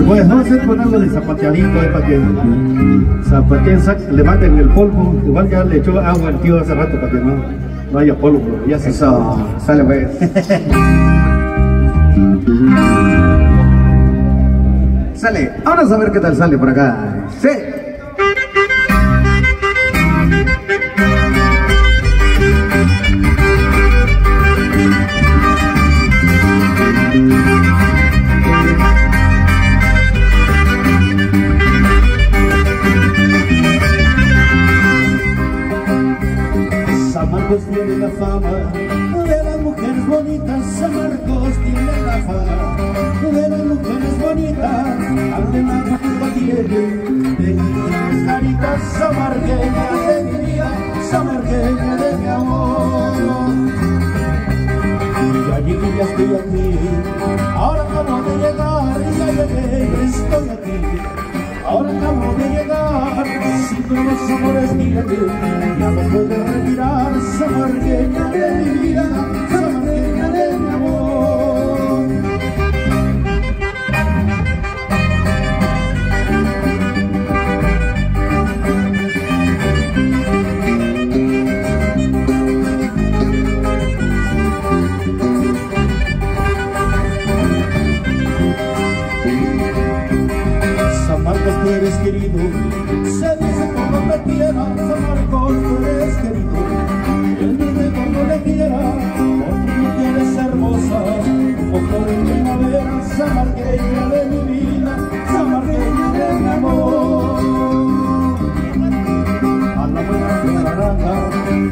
Pues vamos a poner algo de zapateadito para que zapateen, levanten el polvo. Igual ya le echó agua al tío hace rato para que no haya polvo, pero ya se sale pues. Sale, vamos a ver qué tal sale por acá. Sí. San Marcos tiene la fama de las mujeres bonitas. San Marcos tiene la fama de las mujeres bonitas. Además la culpa tiene de niñas caritas. Samarqueña de mi vida, samarqueña de mi amor. Ya llegué, ya estoy aquí, ahora acabo de llegar. Ya llegué, estoy aquí, ahora acabo de llegar. Si tú los amores dígame, ya me puedo retirar. Samarqueña de mi vida, samarqueña de mi amor. San Marcos, tú eres querido, se dice por donde quiera. San Marcos, tú eres querido, él dice por donde quiera. Porque tú eres hermosa, como flor en primavera. Samarqueña de mi vida, samarqueña de mi amor. A la buena de la naranja,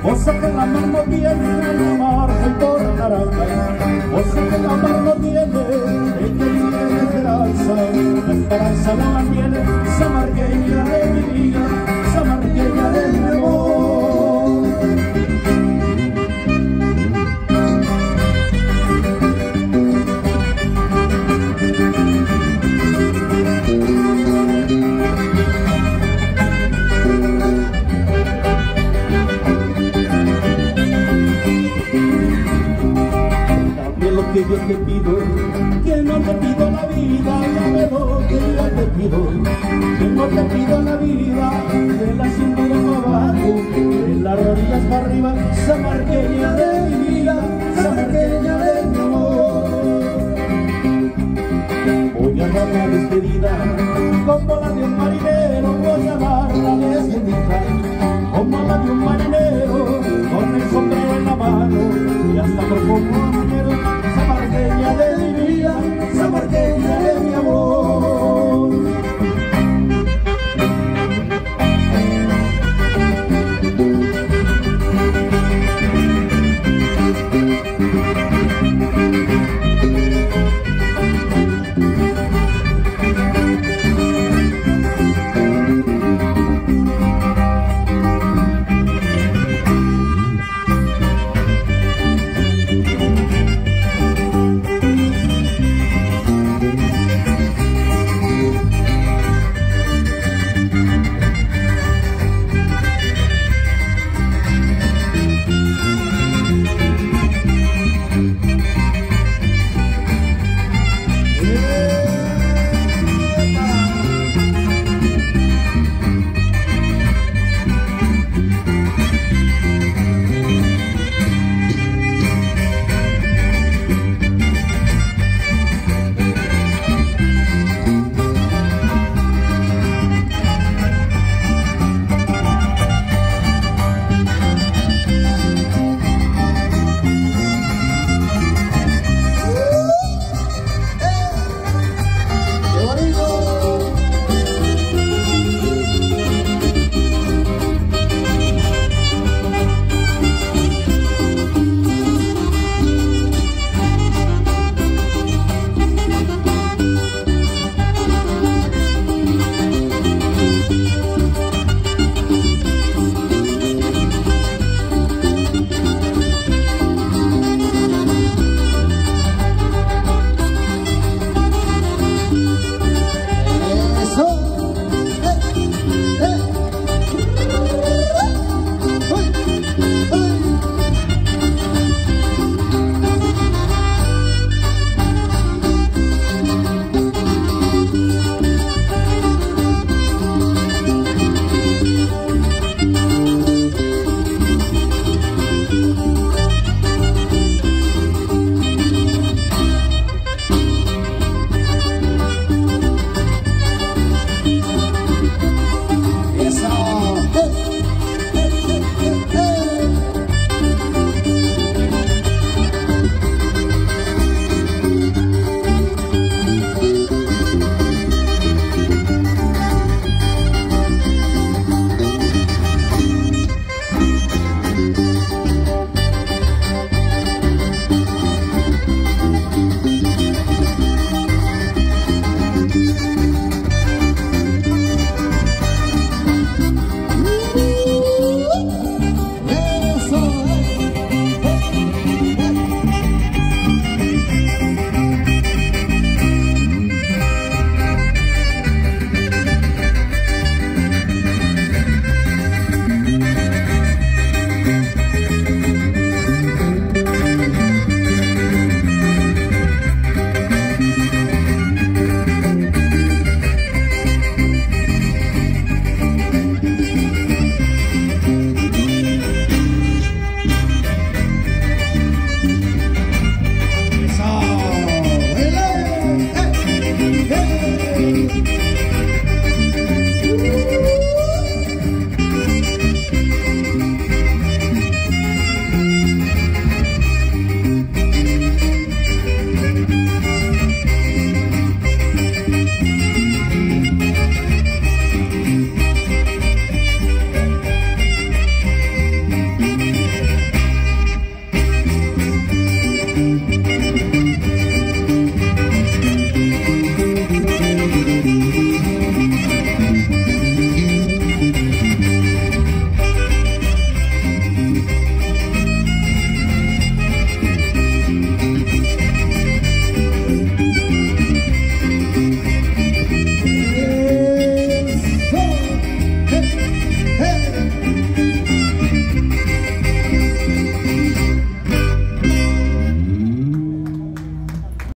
cosa que la mar no tiene. A la margen por la naranja, cosa que la mar no tiene. El que vive de esperanza, la esperanza no la tiene. Samarqueña de mi vida, samarqueña de mi amor. También lo que yo te pido, que no te pido la vida, dame lo que yo te pido. Que no te pido la vida, de la cintura para abajo, de las rodillas para arriba. Samarqueña de mi vida, samarqueña de mi amor. Voy a dar la despedida, como la de un marinero. Voy a dar la despedida, como la de un marinero, con el sombrero en la mano y hasta por poco